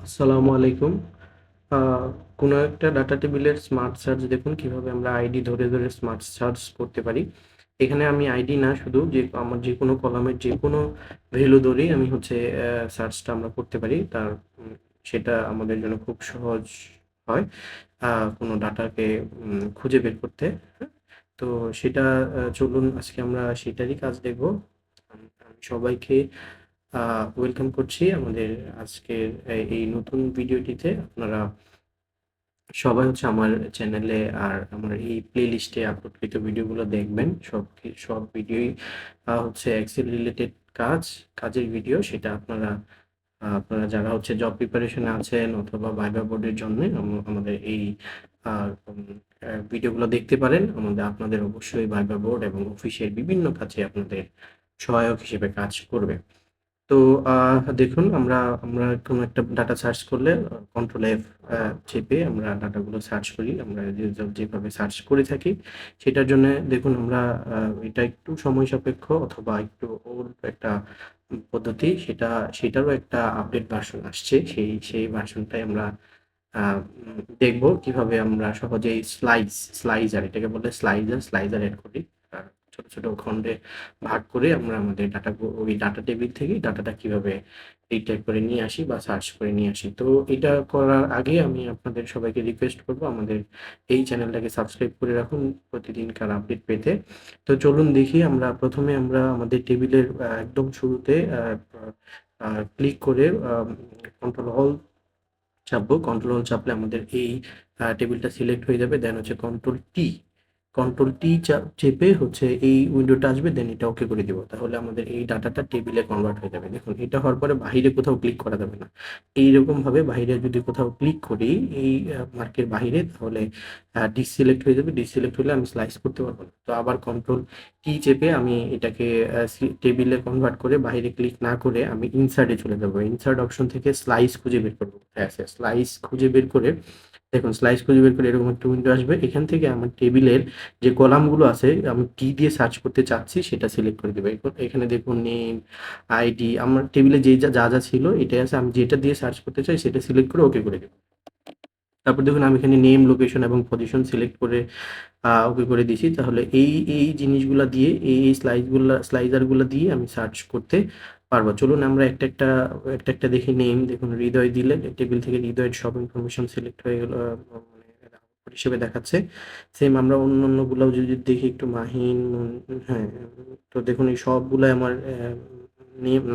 আসসালামু আলাইকুম। আ কোনো একটা ডাটা টেবিলের স্মার্ট সার্চ দেখুন কিভাবে আমরা আইডি ধরে, ধরে স্মার্ট সার্চ করতে পারি। এখানে আমি আইডি না শুধু আমার যেকোনো কলামের যেকোনো ভ্যালু ধরেই আমি হচ্ছে সার্চটা আমরা করতে পারি। সেটা আমাদের জন্য খুব সহজ হয় আ কোনো ডাটাকে খুঁজে বের করতে। হ্যাঁ? তো সেটা চলুন আজকে আমরা সেটারই কাজ দেখব। আমি সবাইকে ওয়েলকাম করছি আমাদের আজকের এই নতুন ভিডিওটিতে। আপনারা সবাই হচ্ছে আমার চ্যানেলে আর আমার এই প্লেলিস্টে আপলোডকৃত ভিডিওগুলো দেখবেন। সব ভিডিওই হচ্ছে এক্সেল রিলেটেড কাজের ভিডিও। সেটা আপনারা যারা হচ্ছে জব প্রিপারেশনে আছেন অথবা ভাইবা বোর্ডের জন্য আমাদের এই আ উম ভিডিওগুলো দেখতে পারেন। আপনাদের অবশ্যই ভাইবা বোর্ড এবং অফিসের বিভিন্ন কাজে আপনাদের সহায়ক হিসেবে কাজ করবে। তো দেখুন আমরা আমরা কোনো একটা ডাটা সার্চ করলে কন্ট্রোল এফ চেপে আমরা ডাটাগুলো সার্চ করি। আমরা যেভাবে সার্চ করে থাকি সেটার জন্যে দেখুন আমরা এটা একটু সময় সাপেক্ষ অথবা একটু ওল্ড একটা পদ্ধতি। সেটারও একটা আপডেট ভার্সন আসছে। সেই ভার্সনটাই আমরা দেখব কিভাবে আমরা সহজেই স্লাইজার এটাকে বলে স্লাইজার এড করি। আর ছোট, ছোট খন্ডে ভাগ করে আমরা আমাদের ওই ডাটা টেবিল থেকেই ডাটাটা কিভাবে রিটাইপ করে নিয়ে আসি বা সার্চ করে নিয়ে আসি। তো এটা করার আগে আমি আপনাদের সবাইকে রিকোয়েস্ট করব আমাদের এই চ্যানেলটাকে সাবস্ক্রাইব করে রাখুন প্রতিদিনকার আপডেট পেতে। তো চলুন দেখি প্রথমে আমরা আমাদের টেবিলের একদম শুরুতে ক্লিক করে কন্ট্রোল অল চাপবো। কন্ট্রোল অল চাপলে আমাদের এই টেবিলটা সিলেক্ট হয়ে যাবে। দেন হচ্ছে কন্ট্রোল টি চেপে হচ্ছে এই উইন্ডোটা আসবে, দেন এটা ওকে করে দিব। তাহলে আমাদের এই ডাটাটা টেবিলে কনভার্ট হয়ে যাবে। দেখুন এটা হওয়ার পরে বাহিরে কোথাও ক্লিক করা যাবে না। এইরকম ভাবে বাহিরে যদি কোথাও ক্লিক করি এই মার্কের বাহিরে, তাহলে ডিসিলেক্ট হয়ে যাবে। ডিসিলেক্ট হলে আমি স্লাইস করতে পারবো না। তো আবার কন্ট্রোল টি চেপে আমি এটাকে টেবিলে কনভার্ট করে বাহিরে ক্লিক না করে আমি ইনসার্টে চলে যাবো। ইনসার্ট অপশন থেকে স্লাইস খুঁজে বের করবো। কোথায় আছে স্লাইস খুঁজে বের করে দেখুন স্লাইস খুঁজে বের করে এরকম একটা উইন্ডো আসবে। এখান থেকে আমার টেবিলের যে কলামগুলো আছে আমি কি দিয়ে সার্চ করতে চাচ্ছি সেটা সিলেক্ট করে দেবো। এখানে দেখুন নেম, আইডি, আমার টেবিলে যা ছিল এটাই আছে। আমি যেটা দিয়ে সার্চ করতে চাই সেটা সিলেক্ট করে ওকে করে দেবো। তারপর দেখুন আমি এখানে নেম, লোকেশন এবং পজিশন সিলেক্ট করে ওকে করে দিছি। তাহলে এই জিনিসগুলা দিয়ে এই স্লাইজারগুলা দিয়ে আমি সার্চ করতে পারবো। চলুন আমরা একটা দেখি। নেম দেখুন হৃদয় দিলে টেবিল থেকে হৃদয়ের সব ইনফরমেশন সিলেক্ট হয়ে গেল, মানে হিসেবে দেখাচ্ছে। সেম আমরা অন্যান্যগুলাও যদি দেখি একটু মাহিন, হ্যাঁ, তো দেখুন এই সবগুলাই আমার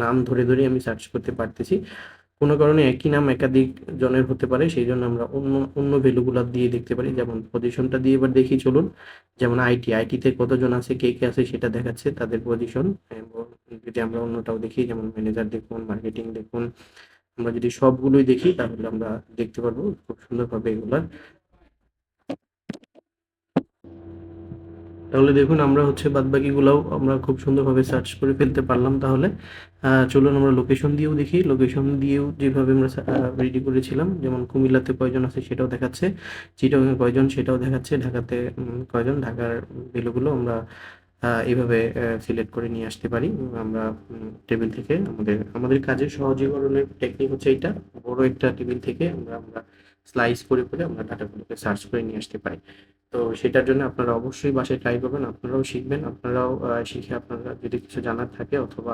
নাম ধরে আমি সার্চ করতে পারতেছি। কোনো কারণে একই নাম একাধিক জনের হতে পারে, সেই জন্য আমরা অন্য ভ্যালুগুলা দিয়ে দেখতে পারি। যেমন পজিশনটা দিয়ে এবার দেখি চলুন। যেমন আইটিতে কতজন আছে, কে আছে সেটা দেখাচ্ছে তাদের পজিশন। এবং যদি আমরা অন্যটাও দেখি যেমন ম্যানেজার দেখুন, মার্কেটিং দেখুন, আমরা যদি সবগুলোই দেখি তাহলে আমরা দেখতে পারবো খুব সুন্দরভাবে এগুলা। তাহলে দেখুন আমরা হচ্ছে বাদবাকিগুলাও আমরা খুব সুন্দরভাবে সার্চ করে ফেলতে পারলাম। তাহলে চলুন আমরা লোকেশন দিয়েও দেখি। লোকেশন দিয়েও যেভাবে আমরা রেডি করেছিলাম, যেমন কুমিল্লাতে কয়জন আছে সেটাও দেখাচ্ছে, চিটাগাংয়ে কয়জন সেটাও দেখাচ্ছে, ঢাকাতে কয়জন, ঢাকার ভ্যালুগুলো আমরা এভাবে সিলেক্ট করে নিয়ে আসতে পারি। আমরা টেবিল থেকে আমাদের কাজের সহজীকরণের টেকনিক হচ্ছে এইটা। বড় একটা টেবিল থেকে আমরা স্লাইস করে আমরা ডাটাগুলোকে সার্চ করে নিয়ে আসতে পারি। তো সেটার জন্য আপনারা অবশ্যই বাসায় ট্রাই করবেন। আপনারাও শিখবেন। আপনারাও শিখে আপনারা যদি কিছু জানার থাকে অথবা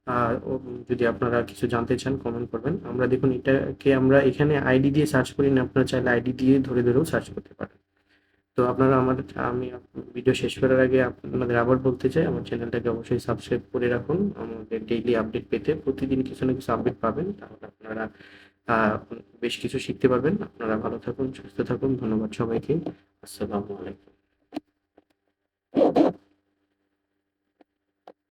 আ ও যদি আপনারা কিছু জানতে চান কমেন্ট করবেন। আমরা দেখুন এটাকে আমরা এখানে আইডি দিয়ে সার্চ করি না। আপনারা চাইলে আইডি দিয়ে ধরেও সার্চ করতে পারেন। তো আপনারা আমি ভিডিও শেষ করার আগে আপনাদের আবার বলতে চাই আমার চ্যানেলটাকে অবশ্যই সাবস্ক্রাইব করে রাখুন। আমাদের ডেইলি আপডেট পেতে প্রতিদিন কিছু না কিছু আপডেট পাবেন। তাহলে আপনারা আ বেশ কিছু শিখতে পারবেন। আপনারা ভালো থাকুন, সুস্থ থাকুন। ধন্যবাদ সবাইকে। আসসালামু আলাইকুম।